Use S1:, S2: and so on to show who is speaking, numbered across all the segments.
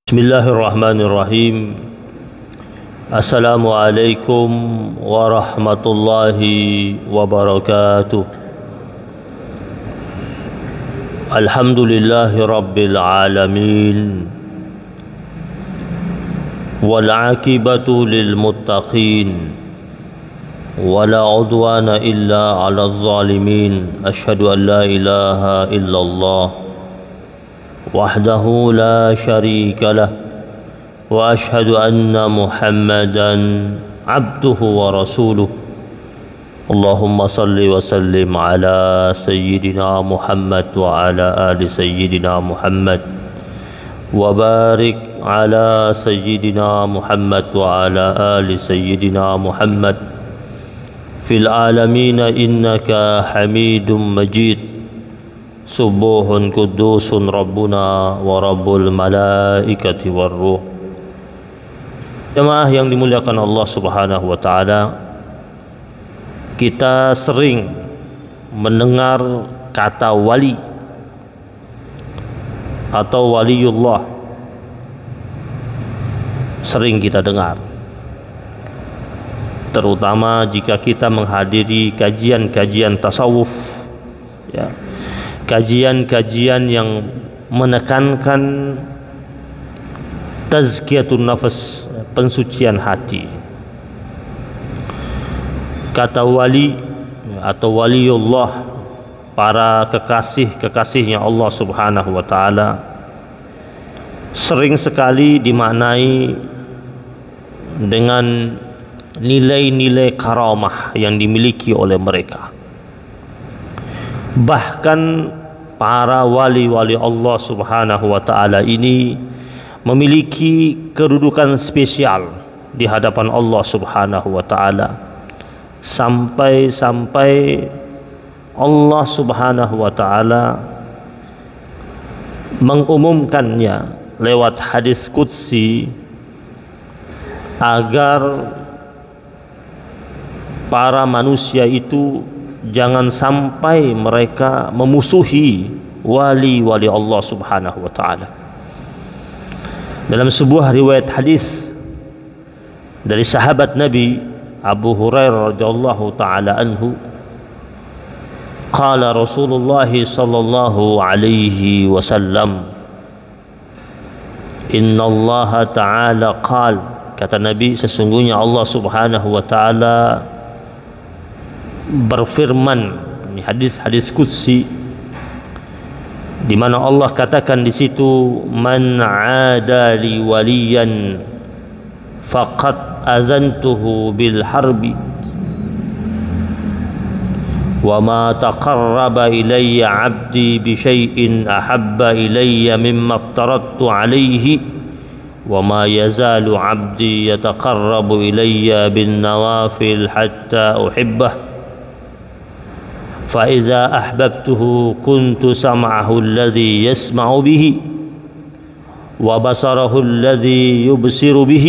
S1: Bismillahirrahmanirrahim. Assalamualaikum warahmatullahi wabarakatuh. Alhamdulillahi rabbil alamin. Wal aqibatu lil muttaqin. Wala udwana illa 'alal zalimin. Asyhadu an la ilaha illallah وحده لا شريك له وأشهد أن محمدا عبده ورسوله اللهم صل وسلم على سيدنا محمد وعلى آل سيدنا محمد وبارك على سيدنا محمد وعلى آل سيدنا محمد في العالمين إنك حميد مجيد Subuhun kudusun Rabbuna wa Rabbul malaikati warruh. Jemaah yang dimuliakan Allah subhanahu wa ta'ala, kita sering mendengar kata wali atau waliullah, sering kita dengar, terutama jika kita menghadiri kajian-kajian tasawuf, ya, kajian-kajian yang menekankan tazkiyatun nafas, pensucian hati. Kata wali atau waliullah, para kekasih-kekasihnya Allah subhanahu wa ta'ala, sering sekali dimaknai dengan nilai-nilai karamah yang dimiliki oleh mereka. Bahkan para wali-wali Allah subhanahu wa ta'ala ini memiliki kedudukan spesial di hadapan Allah subhanahu wa ta'ala, sampai-sampai Allah subhanahu wa ta'ala mengumumkannya lewat hadis qudsi agar para manusia itu jangan sampai mereka memusuhi wali-wali Allah subhanahu wa ta'ala. Dalam sebuah riwayat hadis dari sahabat Nabi Abu Hurairah radhiyallahu ta'ala anhu, qala Rasulullah sallallahu alaihi wasallam, inna Allah ta'ala qala, kata Nabi, sesungguhnya Allah subhanahu wa ta'ala berfirman. Ini hadis qudsi di mana Allah katakan di situ, man 'ada li waliyan faqad azantuhu bil harbi wa ma taqarraba ilayya 'abdi bi syai'in ahabba ilayya mimma aftaradtu 'alayhi wa ma yazalu 'abdi yataqarrabu ilayya bin nawafil hatta uhibbah فإذا أحببته كنت سمعه الذي يسمع به وبصره الذي يبصر به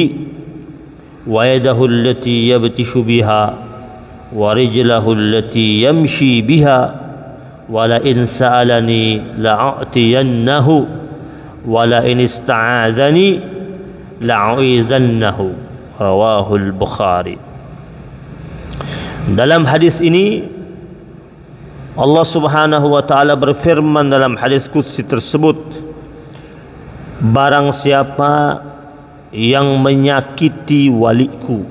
S1: ويده التي يبطش بها ورجله التي يمشي بها ولئن سألني لأعطينه ولئن استعاذني لأعيذنه رواه البخاري. Dalam hadis ini Allah subhanahu wa ta'ala berfirman dalam hadis qudsi tersebut, barang siapa yang menyakiti waliku,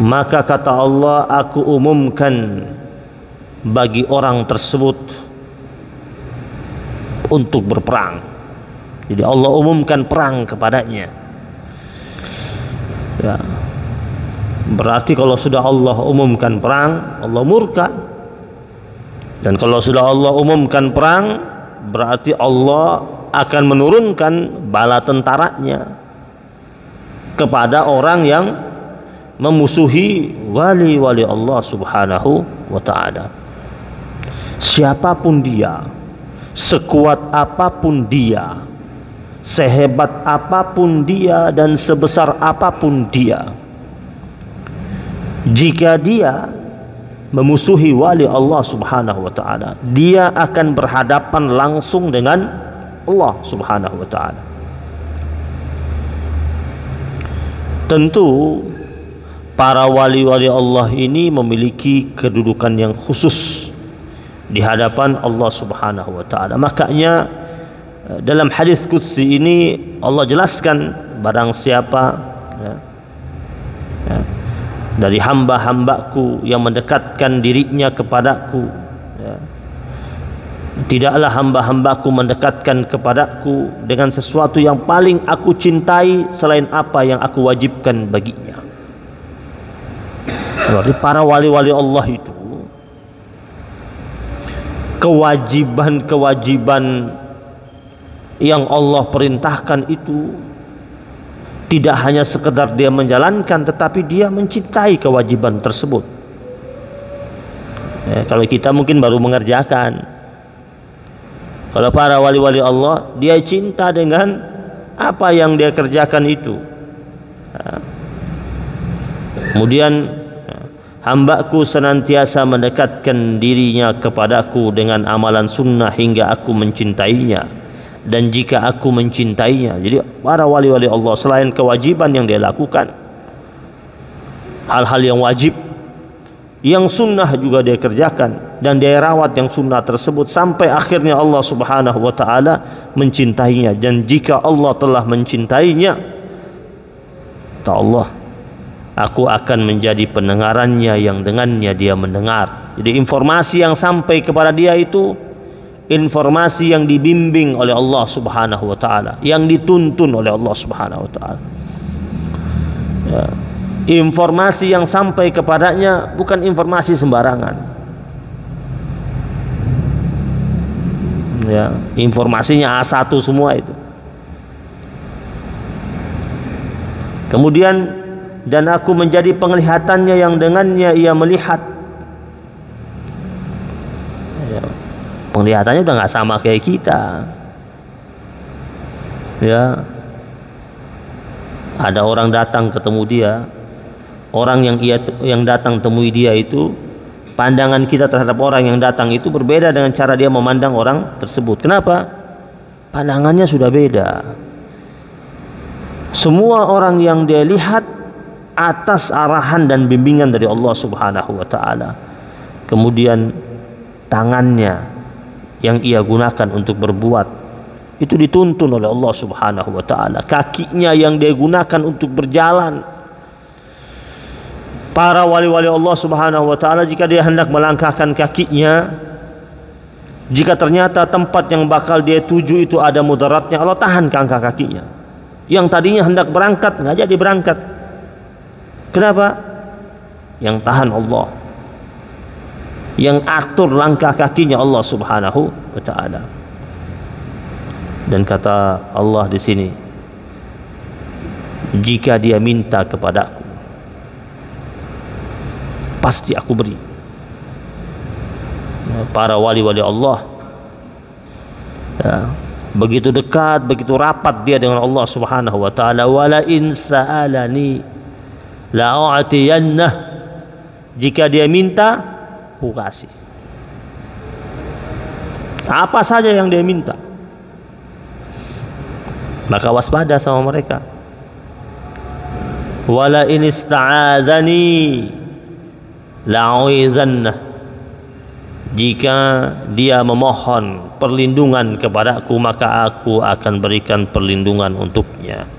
S1: maka kata Allah, aku umumkan bagi orang tersebut untuk berperang. Jadi Allah umumkan perang kepadanya, ya. Berarti kalau sudah Allah umumkan perang, Allah murka. Dan kalau sudah Allah umumkan perang, berarti Allah akan menurunkan bala tentaranya kepada orang yang memusuhi wali-wali Allah subhanahu wa ta'ala. Siapapun dia, sekuat apapun dia, sehebat apapun dia, dan sebesar apapun dia, jika dia memusuhi wali Allah subhanahu wa ta'ala, dia akan berhadapan langsung dengan Allah subhanahu wa ta'ala. Tentu para wali-wali Allah ini memiliki kedudukan yang khusus di hadapan Allah Subhanahu wa taala. Makanya dalam hadis qudsi ini Allah jelaskan, barang siapa dari hamba-hambaku yang mendekatkan dirinya kepadaku, tidaklah hamba-hambaku mendekatkan kepadaku dengan sesuatu yang paling aku cintai selain apa yang aku wajibkan baginya. Berarti para wali-wali Allah itu kewajiban-kewajiban yang Allah perintahkan itu tidak hanya sekedar dia menjalankan, tetapi dia mencintai kewajiban tersebut. Kalau kita mungkin baru mengerjakan, kalau para wali-wali Allah, dia cinta dengan apa yang dia kerjakan itu. Kemudian hambaku senantiasa mendekatkan dirinya kepadaku dengan amalan sunnah hingga aku mencintainya. Dan jika aku mencintainya, jadi para wali-wali Allah selain kewajiban yang dia lakukan, hal-hal yang wajib, yang sunnah juga dia kerjakan, dan dia rawat yang sunnah tersebut sampai akhirnya Allah Subhanahu wa taala mencintainya. Dan jika Allah telah mencintainya, kata Allah, aku akan menjadi pendengarannya yang dengannya dia mendengar. Jadi informasi yang sampai kepada dia itu informasi yang dibimbing oleh Allah Subhanahu wa taala, yang dituntun oleh Allah Subhanahu wa taala. Informasi yang sampai kepadanya bukan informasi sembarangan. Informasinya A1 semua itu. Kemudian, dan aku menjadi penglihatannya yang dengannya ia melihat. Penglihatannya udah nggak sama kayak kita. Ada orang datang ketemu dia, orang yang datang temui dia itu, pandangan kita terhadap orang yang datang itu berbeda dengan cara dia memandang orang tersebut. Kenapa? Pandangannya sudah beda. Semua orang yang dia lihat atas arahan dan bimbingan dari Allah Subhanahu wa taala. Kemudian tangannya yang ia gunakan untuk berbuat itu dituntun oleh Allah Subhanahu wa taala. Kakinya yang dia gunakan untuk berjalan. Para wali-wali Allah Subhanahu wa taala, jika dia hendak melangkahkan kakinya, jika ternyata tempat yang bakal dia tuju itu ada mudaratnya, Allah tahan langkah kakinya. Yang tadinya hendak berangkat nggak jadi berangkat. Kenapa? Yang tahan Allah, yang atur langkah kakinya Allah Subhanahu wa taala. Dan kata Allah di sini, jika dia minta kepadaku, pasti aku beri. Para wali-wali Allah begitu dekat, begitu rapat dia dengan Allah Subhanahu wa taala. Wala in sa'alani la'atiyannah. Jika dia minta, aku kasih. Apa saja yang dia minta, maka waspada sama mereka. Wala in ista'adzani la'uizannah. Jika dia memohon perlindungan kepadaku, maka aku akan berikan perlindungan untuknya.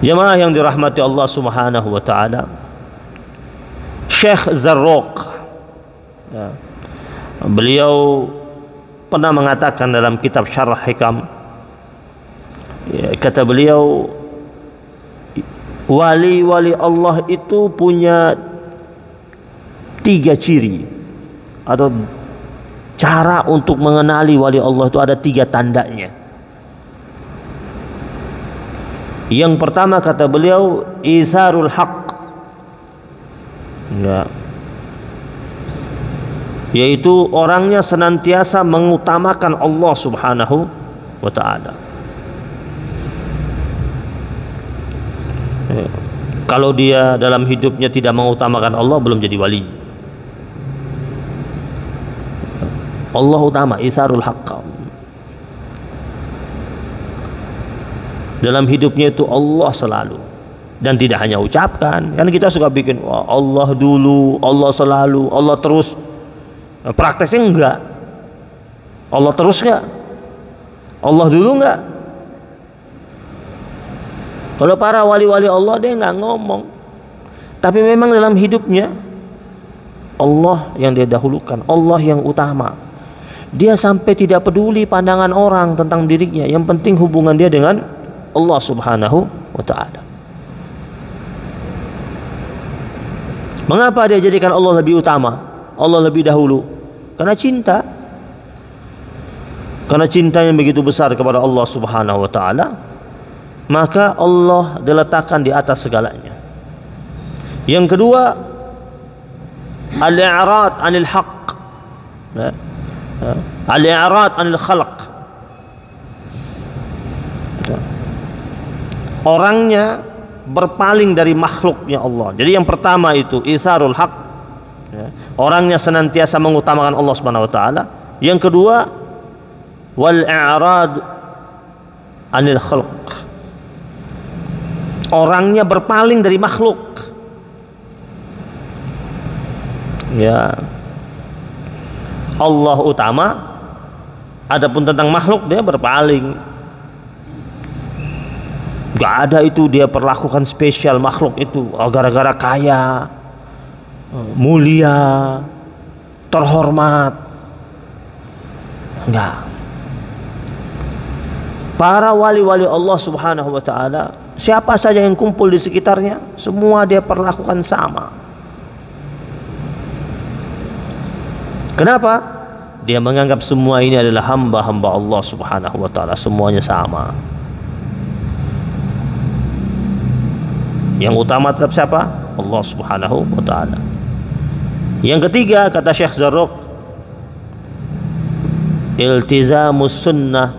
S1: Jemaah yang dirahmati Allah Subhanahu wa taala, Syekh Zarruq, beliau pernah mengatakan dalam kitab Syarah Hikam, kata beliau, wali-wali Allah itu punya 3 ciri atau cara untuk mengenali wali Allah itu ada 3 tandanya. Yang pertama, kata beliau, isarul haq, yaitu orangnya senantiasa mengutamakan Allah Subhanahu wa ta'ala. Kalau dia dalam hidupnya tidak mengutamakan Allah, belum jadi wali. Allah utama, isarul haqq. Dalam hidupnya itu Allah selalu. Dan tidak hanya ucapkan, kan kita suka bikin wah, Allah dulu, Allah selalu, Allah terus. Prakteknya enggak. Allah terus enggak? Allah dulu enggak? Kalau para wali-wali Allah dia enggak ngomong. Tapi memang dalam hidupnya Allah yang dia dahulukan, Allah yang utama. Dia sampai tidak peduli pandangan orang tentang dirinya. Yang penting hubungan dia dengan Allah Subhanahu wa ta'ala. Mengapa dia jadikan Allah lebih utama, Allah lebih dahulu? Karena cinta. Karena cinta yang begitu besar kepada Allah Subhanahu wa ta'ala, maka Allah diletakkan di atas segalanya. Yang kedua, al-i'rad 'anil haqq, al-i'rad 'anil khalq. Orangnya berpaling dari makhluknya Allah. Jadi yang pertama itu isarul haq, orangnya senantiasa mengutamakan Allah Subhanahu wa taala. Yang kedua, wal i'rad 'anil khalq, orangnya berpaling dari makhluk. Ya, Allah utama, adapun tentang makhluk dia berpaling. Gak ada itu dia perlakukan spesial makhluk itu gara-gara kaya, mulia, terhormat. Enggak. Para wali-wali Allah Subhanahu wa ta'ala, siapa saja yang kumpul di sekitarnya, semua dia perlakukan sama. Kenapa? Dia menganggap semua ini adalah hamba-hamba Allah Subhanahu wa ta'ala, semuanya sama. Yang utama tetap siapa? Allah Subhanahu wa ta'ala. Yang ketiga, kata Syekh Zarruq, iltizamus sunnah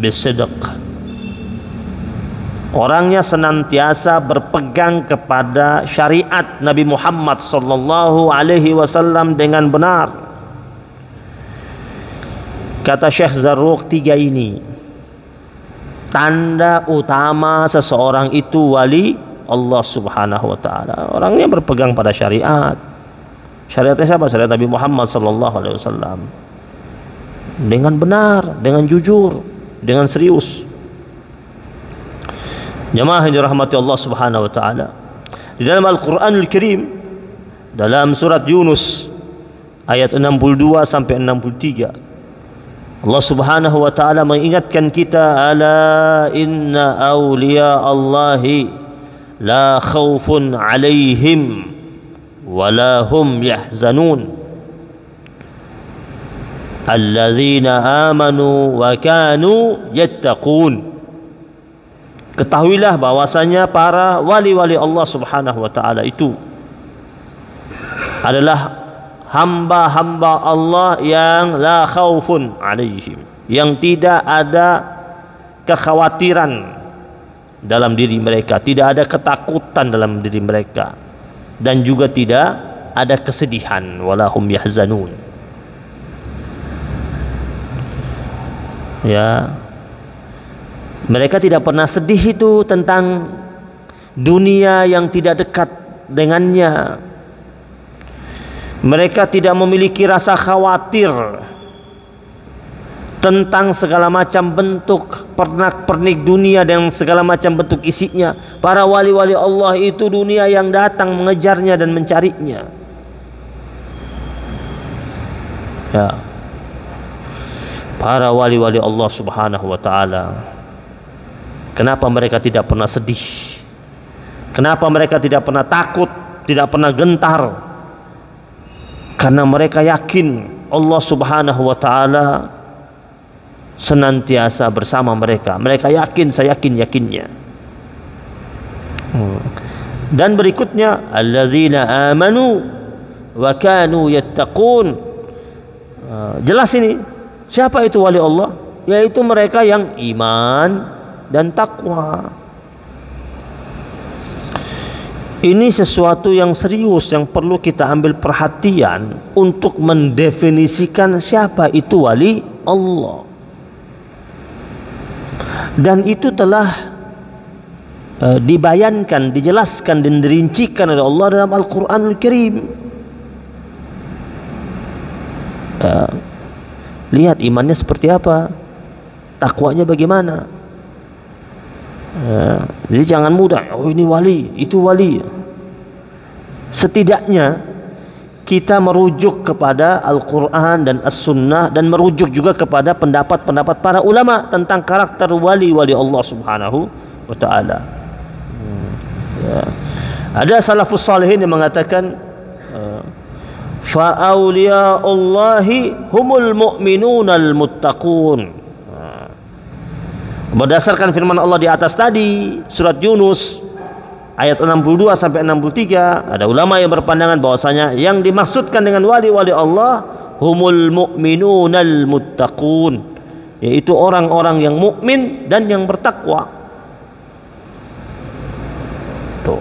S1: bisidq. Orangnya senantiasa berpegang kepada syariat Nabi Muhammad sallallahu alaihi wasallam dengan benar. Kata Syekh Zarruq, tiga ini tanda utama seseorang itu wali Allah Subhanahu wa ta'ala. Orangnya berpegang pada syariat. Syariatnya siapa? Syariat Nabi Muhammad sallallahu alaihi wasallam. Dengan benar, dengan jujur, dengan serius. Jemaah yang dirahmati Allah Subhanahu wa ta'ala, di dalam Al-Qur'anul Karim, dalam surat Yunus ayat 62 sampai 63, Allah Subhanahu wa ta'ala mengingatkan kita, ala inna awliya Allahi la khawfun alaihim wa la hum yahzanun alladzina amanu wa kanu yattaqun. Ketahuilah bahwasanya para wali-wali Allah Subhanahu wa ta'ala itu adalah hamba-hamba Allah yang la khaufun alaihim, yang tidak ada kekhawatiran dalam diri mereka, tidak ada ketakutan dalam diri mereka, dan juga tidak ada kesedihan, walahum yahzanun. Ya, mereka tidak pernah sedih itu tentang dunia yang tidak dekat dengannya. Mereka tidak memiliki rasa khawatir tentang segala macam bentuk pernak-pernik dunia dan segala macam bentuk isinya. Para wali-wali Allah itu dunia yang datang mengejarnya dan mencarinya. Ya. Para wali-wali Allah Subhanahu wa ta'ala, kenapa mereka tidak pernah sedih? Kenapa mereka tidak pernah takut, tidak pernah gentar? Karena mereka yakin Allah Subhanahu wa ta'ala senantiasa bersama mereka. Mereka yakin, saya yakinnya. Dan berikutnya, allazina amanu wa kanu yattaqun. Jelas ini, siapa itu wali Allah? Yaitu mereka yang iman dan takwa. Ini sesuatu yang serius yang perlu kita ambil perhatian untuk mendefinisikan siapa itu wali Allah. Dan itu telah dibayankan, dijelaskan dan dirincikan oleh Allah dalam Al-Qur'anul Karim. Lihat imannya seperti apa, takwanya bagaimana. Jadi jangan mudah, oh ini wali, itu wali. Setidaknya kita merujuk kepada Al-Quran dan As-Sunnah, dan merujuk juga kepada pendapat-pendapat para ulama tentang karakter wali-wali Allah Subhanahu wa ta'ala. Ada salafus salihin yang mengatakan fa awliya'ullahi humul mu'minunal muttaqun. Berdasarkan firman Allah di atas tadi, surat Yunus ayat 62 sampai 63, ada ulama yang berpandangan bahwasanya yang dimaksudkan dengan wali-wali Allah humul mu'minunal muttaqun, yaitu orang-orang yang mukmin dan yang bertakwa. Tuh.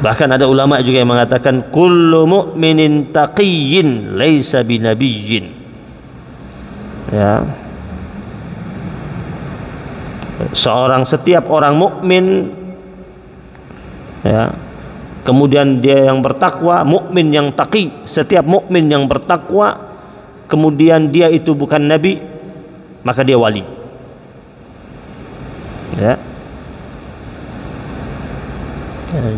S1: Bahkan ada ulama juga yang mengatakan kullu mu'minin taqiyyin laisa binabiyyin. Ya. Setiap orang mukmin, ya, kemudian dia yang bertakwa, mukmin yang taqi, setiap mukmin yang bertakwa, kemudian dia itu bukan nabi, maka dia wali. Ya.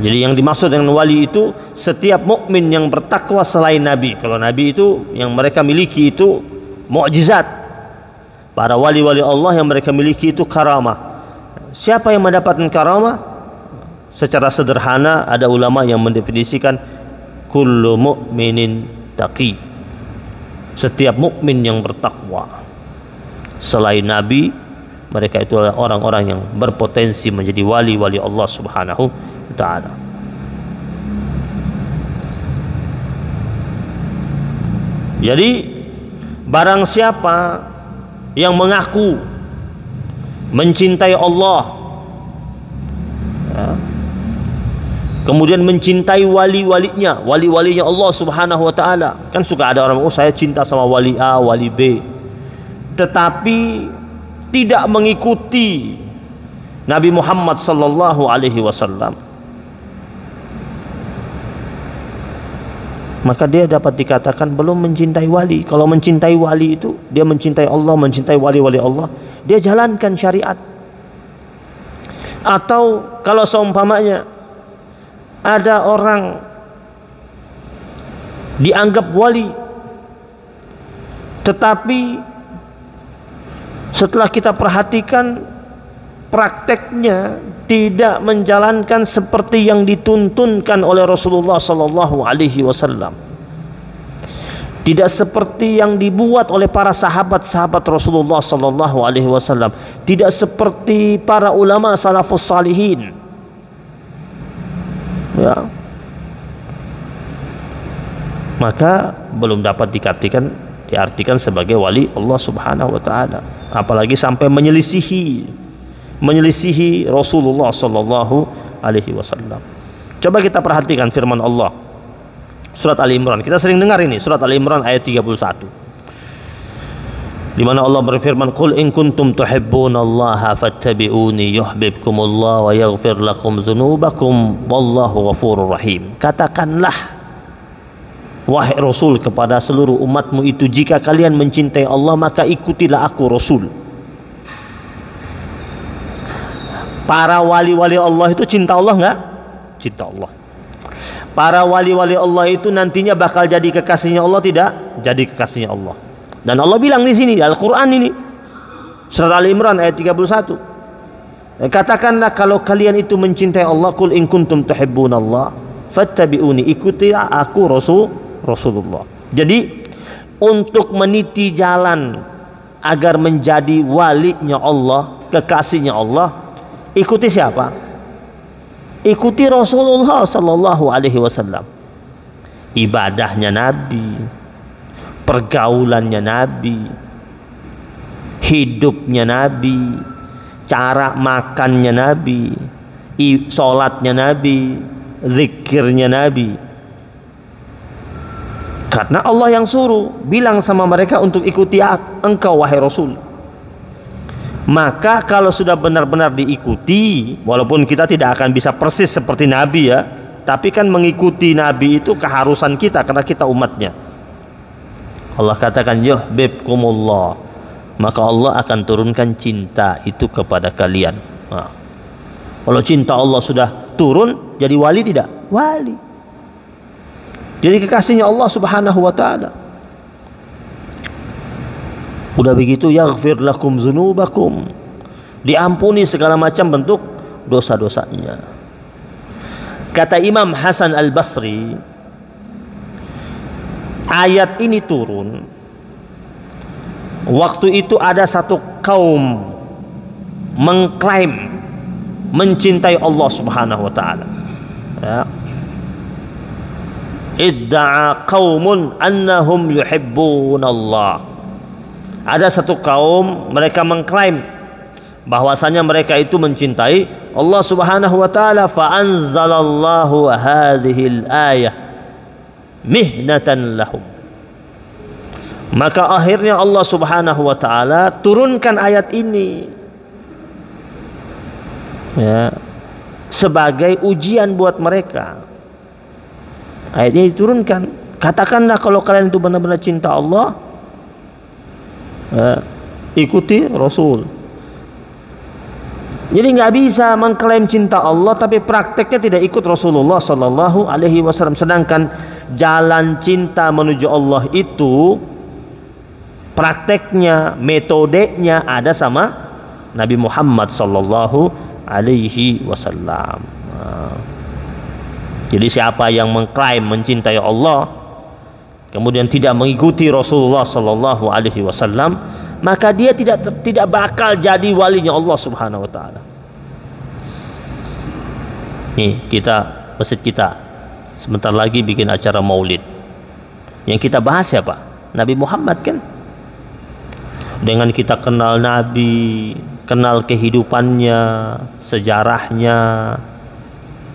S1: Jadi yang dimaksud dengan wali itu setiap mukmin yang bertakwa selain nabi. Kalau nabi itu yang mereka miliki itu mukjizat. Para wali-wali Allah yang mereka miliki itu karamah. Siapa yang mendapatkan karamah? Secara sederhana ada ulama yang mendefinisikan kullu mu'minin taqi, setiap mukmin yang bertakwa. Selain nabi, mereka itu adalah orang-orang yang berpotensi menjadi wali-wali Allah Subhanahu wa ta'ala. Jadi barang siapa yang mengaku mencintai Allah, ya, kemudian mencintai wali-walinya, wali-walinya Allah Subhanahu wa ta'ala. Kan suka ada orang, oh saya cinta sama wali A, wali B, tetapi tidak mengikuti Nabi Muhammad sallallahu alaihi wasallam, maka dia dapat dikatakan belum mencintai wali. Kalau mencintai wali itu dia mencintai Allah, mencintai wali-wali Allah, dia jalankan syariat. Atau kalau seumpamanya ada orang dianggap wali, tetapi setelah kita perhatikan prakteknya tidak menjalankan seperti yang dituntunkan oleh Rasulullah sallallahu alaihi wasallam, tidak seperti yang dibuat oleh para sahabat-sahabat Rasulullah sallallahu alaihi wasallam, tidak seperti para ulama salafus salihin, ya, maka belum dapat diartikan sebagai wali Allah Subhanahu wa ta'ala. Apalagi sampai menyelisihi Rasulullah sallallahu alaihi wasallam. Coba kita perhatikan firman Allah surat Ali Imran. Kita sering dengar ini, surat Ali Imran ayat 31, di mana Allah berfirman, qul in kuntum tuhibbunallaha fattabi'uni yuhibbukumullah wa yaghfir lakum dzunubakum wallahu ghafurur rahim. Katakanlah wahai Rasul kepada seluruh umatmu itu, jika kalian mencintai Allah maka ikutilah aku Rasul. Para wali-wali Allah itu cinta Allah enggak? Cinta Allah. Para wali-wali Allah itu nantinya bakal jadi kekasihnya Allah, tidak? Jadi kekasihnya Allah. Dan Allah bilang di sini, Al-Quran ini, surat Ali Imran ayat 31, katakanlah kalau kalian itu mencintai Allah, qul in kuntum tuhibbunallah fattabi'uni, ikutilah aku Rasulullah. Jadi untuk meniti jalan agar menjadi walinya Allah, kekasihnya Allah, ikuti siapa? Ikuti Rasulullah sallallahu alaihi wasallam. Ibadahnya Nabi, pergaulannya Nabi, hidupnya Nabi, cara makannya Nabi, sholatnya Nabi, zikirnya Nabi. Karena Allah yang suruh, bilang sama mereka untuk ikuti engkau wahai Rasul. Maka kalau sudah benar-benar diikuti, walaupun kita tidak akan bisa persis seperti Nabi ya, tapi kan mengikuti Nabi itu keharusan kita karena kita umatnya. Allah katakan yuhibbukumullah, maka Allah akan turunkan cinta itu kepada kalian. Nah, kalau cinta Allah sudah turun, jadi wali tidak? Wali. Jadi kekasihnya Allah Subhanahu wa taala. Udah begitu yaghfir lakum dzunubakum, diampuni segala macam bentuk dosa-dosanya. Kata Imam Hasan Al-Basri, ayat ini turun waktu itu ada satu kaum mengklaim mencintai Allah Subhanahu wa taala. Ya. Idda'a qaumun annahum yuhibbunallah. Ada satu kaum mereka mengklaim bahwasanya mereka itu mencintai Allah Subhanahu wa taala, fa anzalallahu hadhil ayah mihnatan lahum. Maka akhirnya Allah Subhanahu wa taala turunkan ayat ini ya, sebagai ujian buat mereka. Ayat ini diturunkan, katakanlah kalau kalian itu benar-benar cinta Allah, ikuti Rasul. Jadi nggak bisa mengklaim cinta Allah tapi prakteknya tidak ikut Rasulullah Sallallahu Alaihi Wasallam. Sedangkan jalan cinta menuju Allah itu prakteknya, metodenya ada sama Nabi Muhammad Sallallahu Alaihi Wasallam. Jadi siapa yang mengklaim mencintai Allah kemudian tidak mengikuti Rasulullah Sallallahu Alaihi Wasallam, maka dia tidak bakal jadi walinya Allah Subhanahu Wa Taala. Nih masjid kita sebentar lagi bikin acara Maulid. Yang kita bahas siapa? Nabi Muhammad kan. Dengan kita kenal Nabi, kenal kehidupannya, sejarahnya,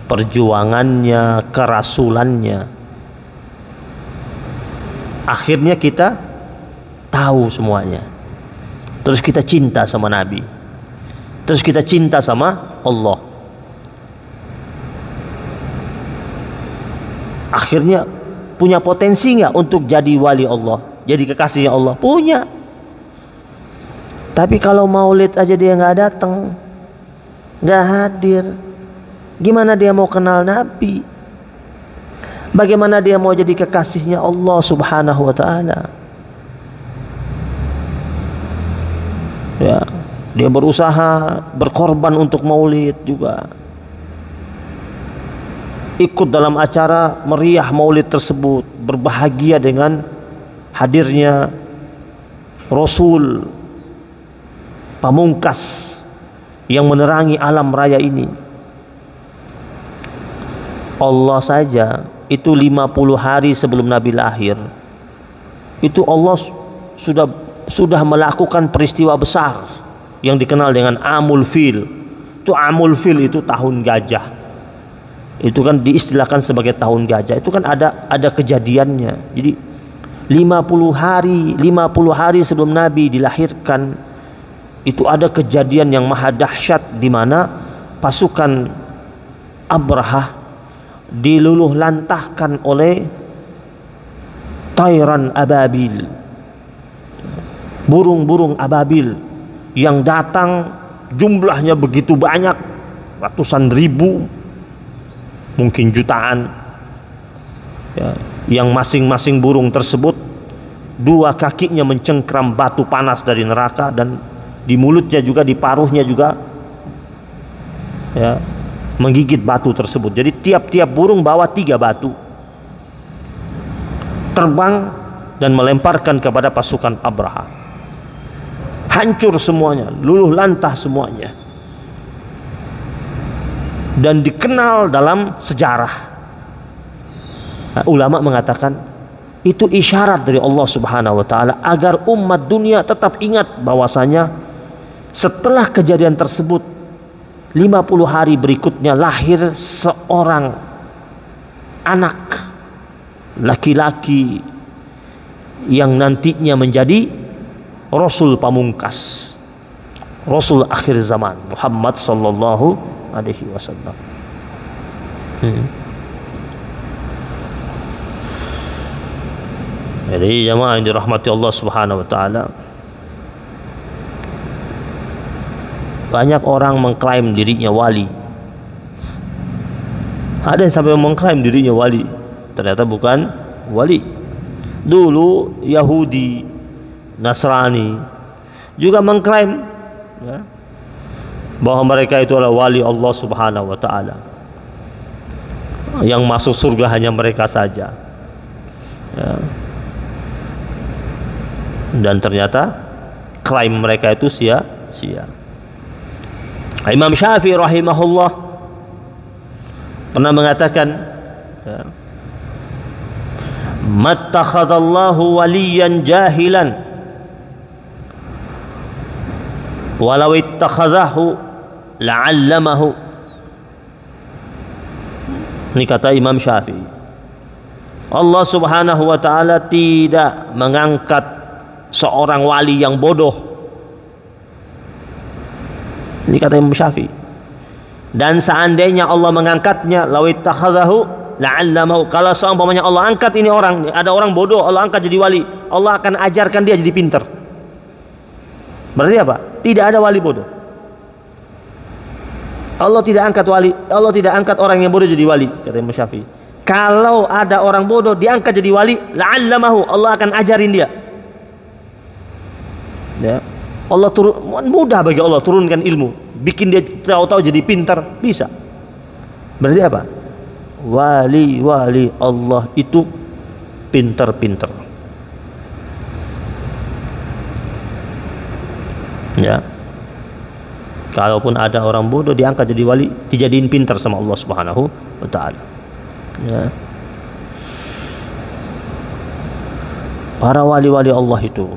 S1: perjuangannya, kerasulannya, akhirnya kita tahu semuanya. Terus kita cinta sama Nabi, terus kita cinta sama Allah. Akhirnya punya potensi nggak untuk jadi wali Allah, jadi kekasihnya Allah? Punya. Tapi kalau maulid aja dia nggak datang, nggak hadir, gimana dia mau kenal Nabi? Bagaimana dia mau jadi kekasihnya Allah Subhanahu wa taala? Ya, dia berusaha berkorban untuk maulid juga. Ikut dalam acara meriah maulid tersebut, berbahagia dengan hadirnya Rasul pamungkas yang menerangi alam raya ini. Allah saja itu 50 hari sebelum Nabi lahir, itu Allah sudah melakukan peristiwa besar yang dikenal dengan Amul Fil. Itu Amul Fil itu tahun gajah. Itu kan diistilahkan sebagai tahun gajah. Itu kan ada kejadiannya. Jadi 50 hari sebelum Nabi dilahirkan, itu ada kejadian yang maha dahsyat di mana pasukan Abrahah diluluh lantahkan oleh tayran ababil, burung-burung ababil yang datang jumlahnya begitu banyak, ratusan ribu, mungkin jutaan ya, yang masing-masing burung tersebut dua kakinya mencengkram batu panas dari neraka, dan di mulutnya juga, di paruhnya juga ya, menggigit batu tersebut. Jadi tiap-tiap burung bawa 3 batu, terbang dan melemparkan kepada pasukan Abraha. Hancur semuanya, luluh lantah semuanya, dan dikenal dalam sejarah. Nah, ulama mengatakan itu isyarat dari Allah Subhanahu wa taala agar umat dunia tetap ingat bahwasanya setelah kejadian tersebut 50 hari berikutnya lahir seorang anak laki-laki yang nantinya menjadi Rasul pamungkas, Rasul akhir zaman Muhammad sallallahu alaihi wasallam. Jadi jamaah yang dirahmati Allah Subhanahu wa taala, banyak orang mengklaim dirinya wali. Ada yang sampai mengklaim dirinya wali, ternyata bukan wali. Dulu Yahudi, Nasrani juga mengklaim ya, bahwa mereka itu adalah wali Allah Subhanahu wa taala. Yang masuk surga hanya mereka saja. Ya. Dan ternyata klaim mereka itu sia-sia. Imam Syafi'i rahimahullah pernah mengatakan, ya, mattakhadallahu waliyan jahilan walau ittakhadahu la'allamahu. Ini kata Imam Syafi'i. Allah Subhanahu wa taala tidak mengangkat seorang wali yang bodoh. Ini kata Imam Syafi'i. Dan seandainya Allah mengangkatnya, lawittakhadhahu la'allamahu. Kalau seumpamanya Allah angkat ini orang, ada orang bodoh, Allah angkat jadi wali, Allah akan ajarkan dia jadi pintar. Berarti apa? Tidak ada wali bodoh. Allah tidak angkat wali, Allah tidak angkat orang yang bodoh jadi wali, kata Imam Syafi'i. Kalau ada orang bodoh diangkat jadi wali, la'allamahu, Allah akan ajarin dia. Ya. Allah mudah bagi Allah turunkan ilmu, bikin dia tahu-tahu jadi pintar, bisa. Berarti apa? Wali-wali Allah itu pintar-pintar. Ya. Kalaupun ada orang bodoh diangkat jadi wali, dijadiin pintar sama Allah Subhanahu wa taala. Ya. Para wali-wali Allah itu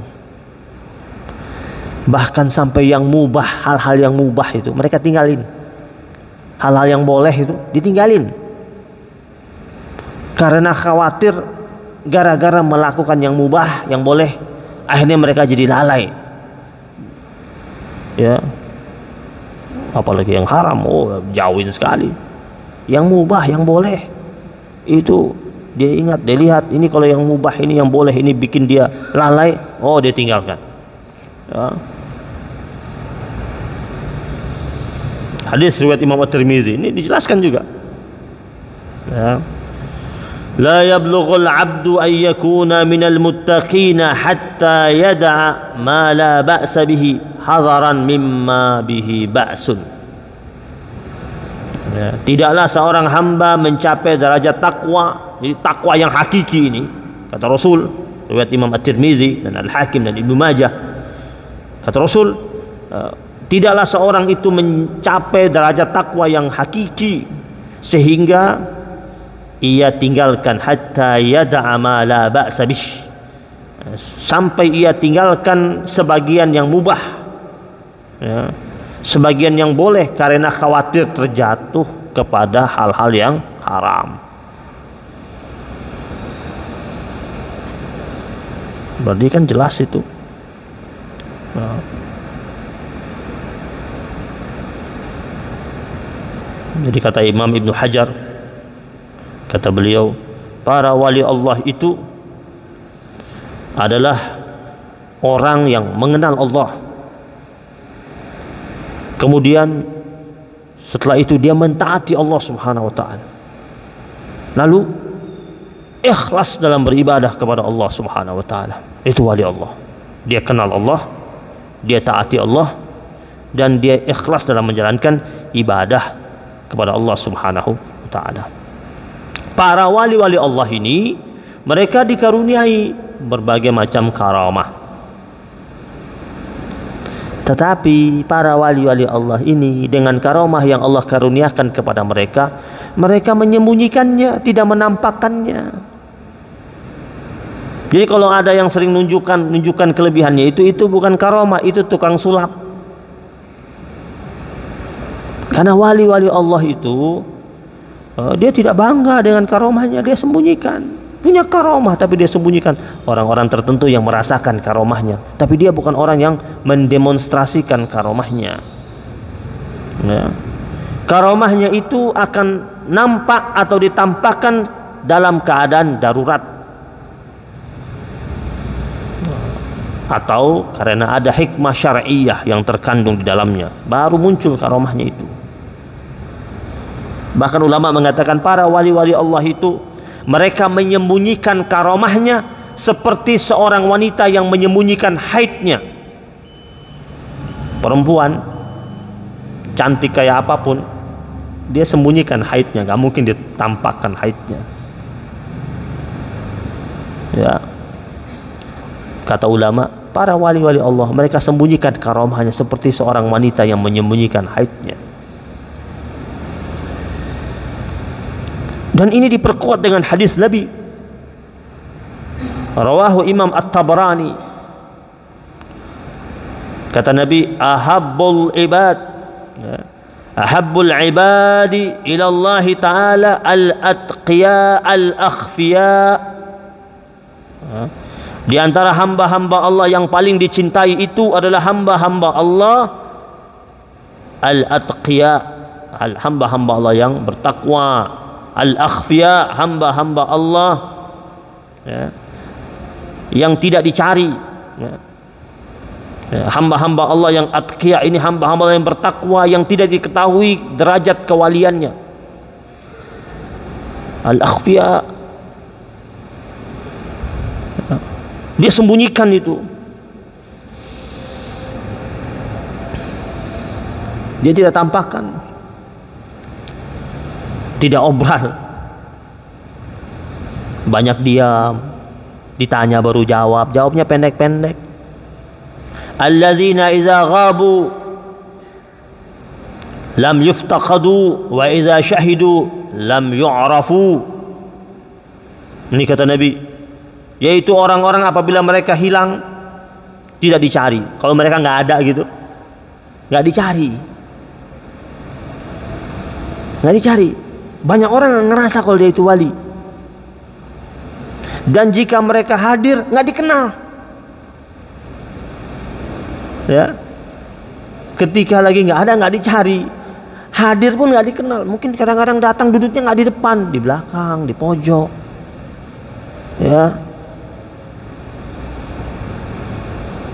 S1: bahkan sampai yang mubah, hal-hal yang mubah itu mereka tinggalin. Hal-hal yang boleh itu ditinggalin. Karena khawatir gara-gara melakukan yang mubah, yang boleh, akhirnya mereka jadi lalai. Ya. Apalagi yang haram, oh jauhin sekali. Yang mubah, yang boleh, itu dia ingat, dia lihat ini kalau yang mubah ini, yang boleh ini bikin dia lalai, oh dia tinggalkan. Ya. Hadis riwayat Imam At-Tirmidzi ini dijelaskan juga. Ya. La yablughul 'abdu ay yakuna minal muttaqina hatta yada'a ma la ba'sa bihi hadaran mimma bihi ba'sun. Ya. Tidaklah seorang hamba mencapai derajat takwa, jadi takwa yang hakiki ini, kata Rasul, riwayat Imam At-Tirmidzi dan Al-Hakim dan Ibnu Majah. Kata Rasul, tidaklah seorang itu mencapai derajat takwa yang hakiki sehingga ia tinggalkan hatta yada'a ma la ba'sa bih, sampai ia tinggalkan sebagian yang mubah, ya, sebagian yang boleh karena khawatir terjatuh kepada hal-hal yang haram. Berarti kan jelas itu. Nah. Jadi kata Imam Ibnu Hajar, kata beliau, para wali Allah itu adalah orang yang mengenal Allah, kemudian setelah itu dia mentaati Allah Subhanahu wa taala, lalu ikhlas dalam beribadah kepada Allah Subhanahu wa taala. Itu wali Allah. Dia kenal Allah, dia taati Allah, dan dia ikhlas dalam menjalankan ibadah kepada Allah Subhanahu wa taala. Para wali-wali Allah ini mereka dikaruniai berbagai macam karamah. Tetapi para wali-wali Allah ini dengan karamah yang Allah karuniakan kepada mereka, mereka menyembunyikannya, tidak menampakkannya. Jadi kalau ada yang sering nunjukkan kelebihannya, itu bukan karamah, itu tukang sulap. Karena wali-wali Allah itu dia tidak bangga dengan karomahnya, dia sembunyikan. punya karomah, tapi dia sembunyikan. Orang-orang tertentu yang merasakan karomahnya, tapi dia bukan orang yang mendemonstrasikan karomahnya. Ya. Karomahnya itu akan nampak atau ditampakkan dalam keadaan darurat, atau karena ada hikmah syar'iyah yang terkandung di dalamnya, baru muncul karomahnya itu. Bahkan ulama mengatakan para wali-wali Allah itu mereka menyembunyikan karomahnya seperti seorang wanita yang menyembunyikan haidnya. Perempuan cantik kayak apapun, dia sembunyikan haidnya, gak mungkin ditampakkan haidnya. Ya, kata ulama, para wali-wali Allah mereka sembunyikan karomahnya seperti seorang wanita yang menyembunyikan haidnya. Dan ini diperkuat dengan hadis Nabi. Rawahu Imam At-Tabarani. Kata Nabi, ahabbul ibad, ahabbul ibadi ila Allah Ta'ala al-atqiya al-akhfiya. Di antara hamba-hamba Allah yang paling dicintai itu adalah hamba-hamba Allah al-atqiya, hamba-hamba Allah yang bertakwa, al-akhfiya, hamba-hamba Allah ya, yang tidak dicari ya. Hamba-hamba Allah yang atqiya ini hamba-hamba Allah yang bertakwa, yang tidak diketahui derajat kewaliannya. Al-akhfiya, dia sembunyikan itu, dia tidak tampakkan, tidak obral, banyak diam, ditanya baru jawab, jawabnya pendek-pendek. Allazina idza ghabu lam yuftaqadu wa idza syahidu lam yu'rafu. Ini kata Nabi, yaitu orang-orang apabila mereka hilang tidak dicari. Kalau mereka nggak ada gitu, nggak dicari, nggak dicari. Banyak orang yang ngerasa kalau dia itu wali. Dan jika mereka hadir nggak dikenal. Ya, ketika lagi nggak ada, nggak dicari, hadir pun nggak dikenal. Mungkin kadang-kadang datang duduknya nggak di depan, di belakang, di pojok. Ya,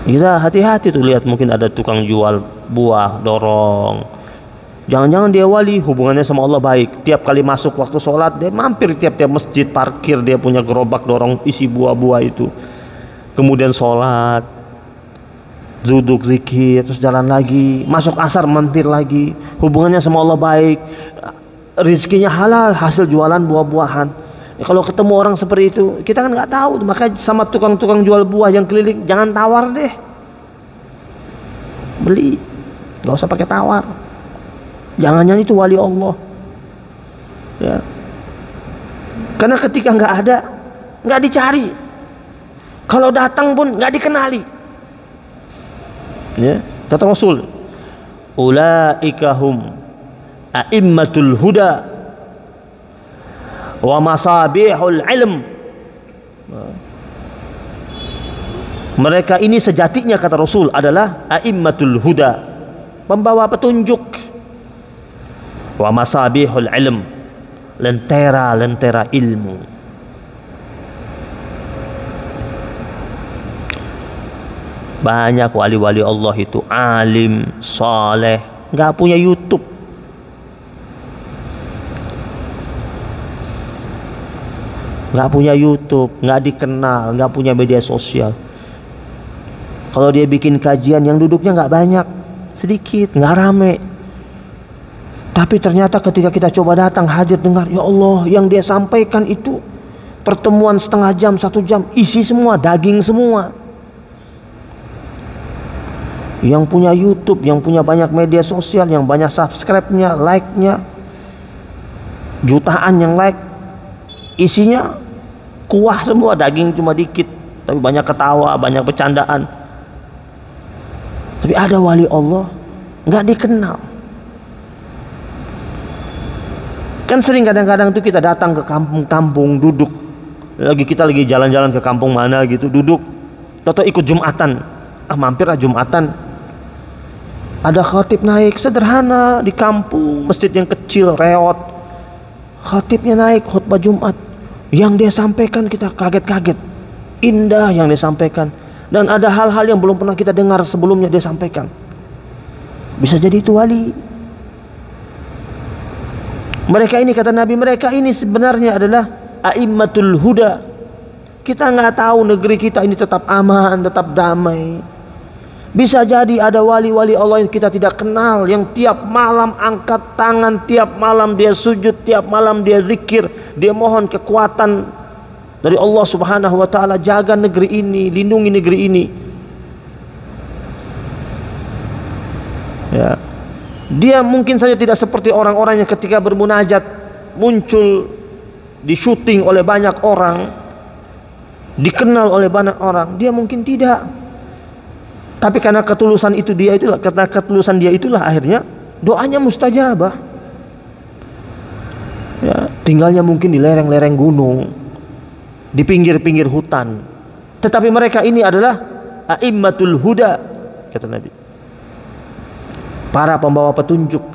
S1: kita hati-hati tuh lihat, mungkin ada tukang jual buah dorong. Jangan-jangan dia wali, hubungannya sama Allah baik. Tiap kali masuk waktu sholat, dia mampir tiap-tiap masjid, parkir, dia punya gerobak dorong isi buah-buah itu. Kemudian sholat, duduk zikir, terus jalan lagi, masuk asar mampir lagi, hubungannya sama Allah baik, rizkinya halal, hasil jualan buah-buahan. Ya, kalau ketemu orang seperti itu, kita kan nggak tahu. Maka sama tukang-tukang jual buah yang keliling, jangan tawar deh, beli, nggak usah pakai tawar. Jangan-jangan itu wali Allah. Ya, karena ketika nggak ada, nggak dicari, kalau datang pun nggak dikenali. Ya, kata Rasul, ulaika hum a'immatul huda wa masabihul ilm. Mereka ini sejatinya, kata Rasul, adalah a'immatul huda, pembawa petunjuk, wa masabihul ilm, lentera-lentera ilmu. Banyak wali-wali Allah itu alim, saleh, nggak punya YouTube, nggak dikenal, nggak punya media sosial. Kalau dia bikin kajian, yang duduknya nggak banyak, sedikit, nggak rame. Tapi ternyata ketika kita coba datang, hadir, dengar, ya Allah, yang dia sampaikan itu pertemuan setengah jam, 1 jam, isi semua, daging semua. Yang punya YouTube, yang punya banyak media sosial, yang banyak subscribe-nya, like-nya, jutaan yang like, isinya kuah semua, daging cuma dikit, tapi banyak ketawa, banyak bercandaan. Tapi ada wali Allah nggak dikenal. Kan sering kadang-kadang tuh kita datang ke kampung-kampung, duduk kita lagi jalan-jalan ke kampung mana gitu, duduk, toto ikut Jumatan, mampirlah Jumatan, ada khatib naik sederhana di kampung, masjid yang kecil reot, khatibnya naik khutbah Jumat, yang dia sampaikan kita kaget-kaget, indah yang dia sampaikan, dan ada hal-hal yang belum pernah kita dengar sebelumnya dia sampaikan. Bisa jadi itu wali. Mereka ini, kata Nabi, mereka ini sebenarnya adalah a'immatul huda. Kita nggak tahu negeri kita ini tetap aman, tetap damai. Bisa jadi ada wali-wali Allah yang kita tidak kenal, yang tiap malam angkat tangan, tiap malam dia sujud, tiap malam dia zikir, dia mohon kekuatan dari Allah Subhanahu wa taala, jaga negeri ini, lindungi negeri ini. Ya. Dia mungkin saja tidak seperti orang-orang yang ketika bermunajat muncul, di syuting oleh banyak orang, dikenal oleh banyak orang. Dia mungkin tidak. Tapi karena ketulusan itu dia itulah, karena ketulusan dia itulah akhirnya doanya mustajabah. Ya, tinggalnya mungkin di lereng-lereng gunung, di pinggir-pinggir hutan. Tetapi mereka ini adalah a'immatul huda, kata Nabi. Para pembawa petunjuk.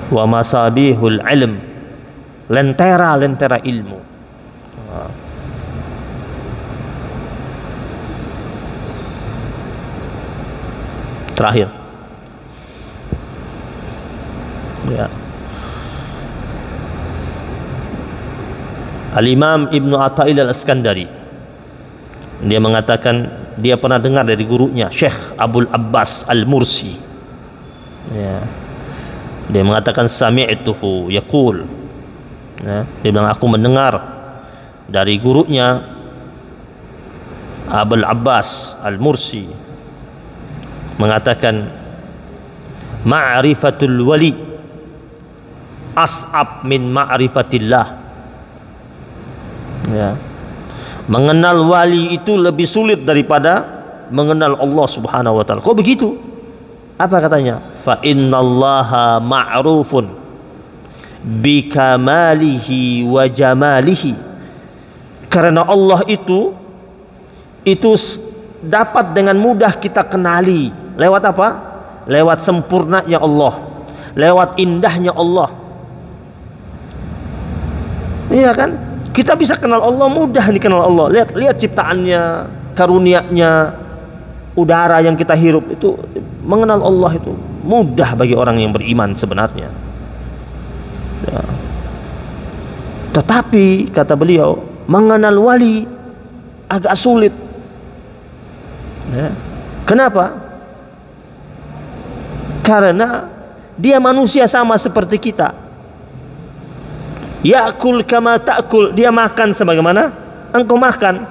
S1: Wa masabihul ilm, lentera-lentera ilmu. Terakhir, ya, Al-Imam Ibnu Athaillah Al-Iskandari, dia mengatakan dia pernah dengar dari gurunya Syekh Abul Abbas Al-Mursi, ya. Dia mengatakan sami'tuhu yaqul, ya. Dia bilang aku mendengar dari gurunya Abul Abbas Al-Mursi mengatakan ma'rifatul wali as'ab min ma'rifatillah, ya. Mengenal wali itu lebih sulit daripada mengenal Allah Subhanahu wa taala. Kok begitu? Apa katanya? Fa innallaha ma'rufun bi kamalihi wa jamalihi. Karena Allah itu dapat dengan mudah kita kenali. Lewat apa? Lewat sempurnanya Allah, lewat indahnya Allah. Iya kan? Kita bisa kenal Allah, mudah dikenal Allah. Lihat ciptaannya, karunia-Nya, udara yang kita hirup itu, mengenal Allah itu mudah bagi orang yang beriman sebenarnya. Ya. Tetapi kata beliau, mengenal wali agak sulit. Ya. Kenapa? Karena dia manusia sama seperti kita. Ya'kul kama ta'kul, dia makan sebagaimana engkau makan.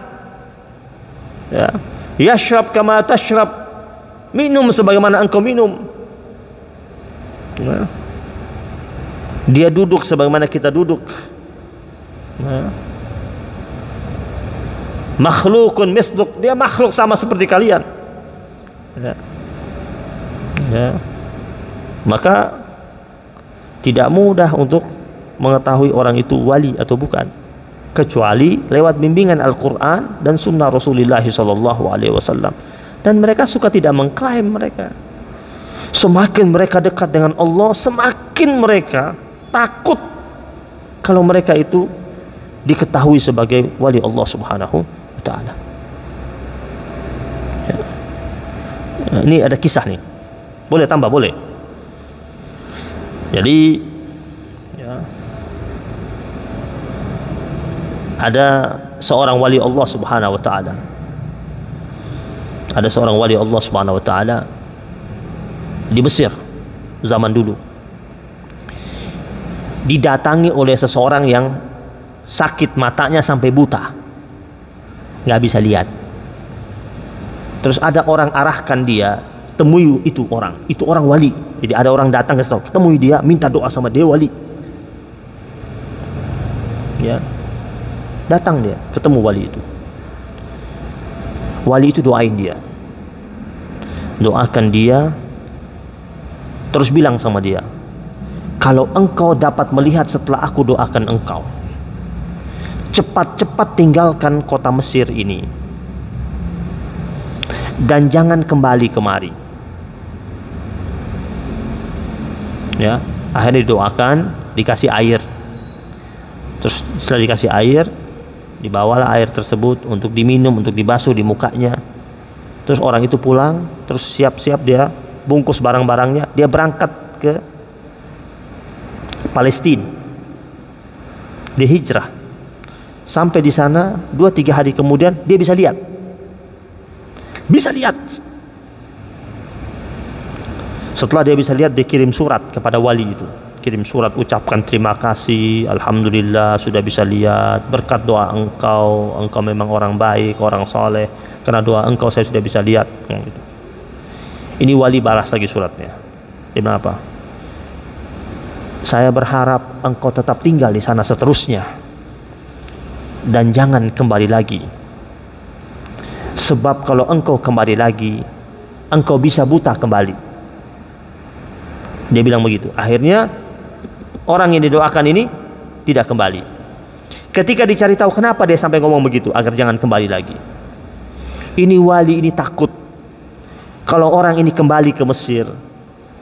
S1: Ya. Yashrab kama tashrab, minum sebagaimana engkau minum. Ya. Dia duduk sebagaimana kita duduk. Ya. Makhlukun misluk, dia makhluk sama seperti kalian. Ya. Ya. Maka tidak mudah untuk mengetahui orang itu wali atau bukan, kecuali lewat bimbingan Al-Quran dan Sunnah Rasulullah SAW. Dan mereka suka tidak mengklaim mereka. Semakin mereka dekat dengan Allah, semakin mereka takut kalau mereka itu diketahui sebagai wali Allah Subhanahu wa Ta'ala. Ya. Ini ada kisah nih, boleh tambah? Boleh. Jadi ya, ada seorang wali Allah Subhanahu wa Ta'ala. Ada seorang wali Allah Subhanahu wa Ta'ala di Mesir zaman dulu. Didatangi oleh seseorang yang sakit matanya sampai buta, nggak bisa lihat. Terus ada orang arahkan dia, temui itu orang wali. Jadi ada orang datang ke situ, temui dia, minta doa sama dia, wali. Ya, datang dia, ketemu wali itu. Wali itu doain dia, doakan dia, terus bilang sama dia, kalau engkau dapat melihat setelah aku doakan engkau, cepat-cepat tinggalkan kota Mesir ini dan jangan kembali kemari. Ya, akhirnya didoakan, dikasih air. Terus setelah dikasih air, dibawalah air tersebut untuk diminum, untuk dibasuh di mukanya. Terus orang itu pulang, terus siap-siap dia bungkus barang-barangnya, dia berangkat ke Palestina. Dia hijrah. Sampai di sana 2-3 hari kemudian dia bisa lihat. Bisa lihat. Setelah dia bisa lihat, dia kirim surat kepada wali itu. Kirim surat, ucapkan terima kasih, alhamdulillah sudah bisa lihat, berkat doa engkau memang orang baik, orang soleh, karena doa engkau saya sudah bisa lihat. Ini wali balas lagi suratnya. Dia bilang apa? Saya berharap engkau tetap tinggal di sana seterusnya dan jangan kembali lagi. Sebab kalau engkau kembali lagi, engkau bisa buta kembali. Dia bilang begitu. Akhirnya orang yang didoakan ini tidak kembali. Ketika dicari tahu kenapa dia sampai ngomong begitu, agar jangan kembali lagi. Ini wali ini takut kalau orang ini kembali ke Mesir,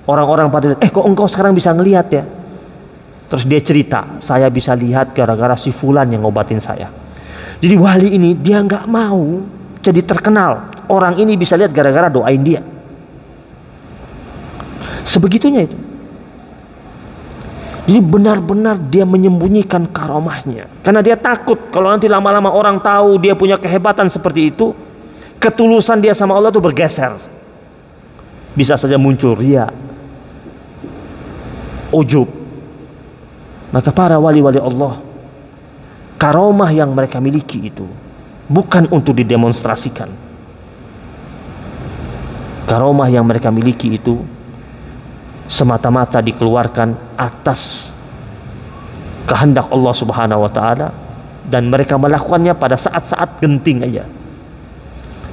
S1: orang-orang pada kok engkau sekarang bisa ngelihat ya? Terus dia cerita, saya bisa lihat gara-gara si fulan yang ngobatin saya. Jadi wali ini dia nggak mau jadi terkenal. Orang ini bisa lihat gara-gara doain dia. Sebegitunya itu. Jadi benar-benar dia menyembunyikan karomahnya, karena dia takut kalau nanti lama-lama orang tahu dia punya kehebatan seperti itu, ketulusan dia sama Allah itu bergeser. Bisa saja muncul riya, ujub. Maka para wali-wali Allah, karomah yang mereka miliki itu bukan untuk didemonstrasikan. Karomah yang mereka miliki itu semata-mata dikeluarkan atas kehendak Allah Subhanahu wa taala, dan mereka melakukannya pada saat-saat genting aja.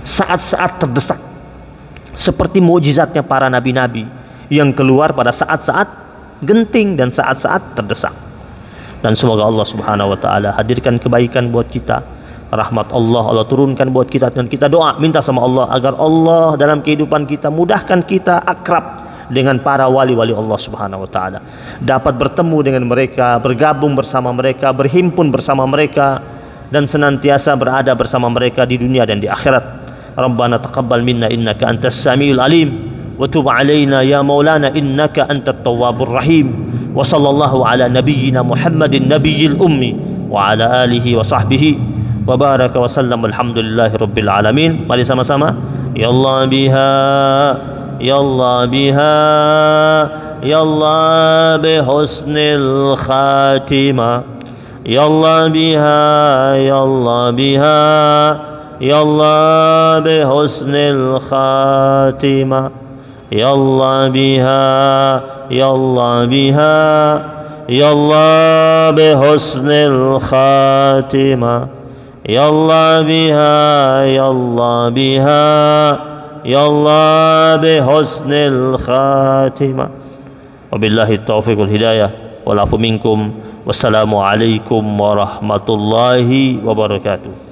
S1: Saat-saat terdesak. Seperti mukjizatnya para nabi-nabi yang keluar pada saat-saat genting dan saat-saat terdesak. Dan semoga Allah Subhanahu wa taala hadirkan kebaikan buat kita. Rahmat Allah turunkan buat kita, dan kita doa minta sama Allah agar Allah dalam kehidupan kita mudahkan kita akrab dengan para wali-wali Allah Subhanahu wa taala, dapat bertemu dengan mereka, bergabung bersama mereka, berhimpun bersama mereka, dan senantiasa berada bersama mereka di dunia dan di akhirat. Rabbana taqabbal minna innaka antas samiul alim wa tub alaina ya maulana innaka antat tawwabur rahim. Wa sallallahu ala nabiyyina Muhammadin nabiyil ummi wa ala alihi wa sahbihi wa baraka wa sallam. Alhamdulillahi rabbil alamin. Mari sama-sama ya Allah biha, ya Allah biha, ya Allah bihusnil khatimah, ya Allah biha, ya Allah biha, ya Allah bihusnil khatimah, ya Allah biha, ya Allah biha, ya Allah bihusnil khatimah, ya Allah biha, ya Allah biha, ya Allah bihusnil khatimah. Wabillahi taufiq wal hidayah wal afu minkum. Wassalamu alaikum warahmatullahi wabarakatuh.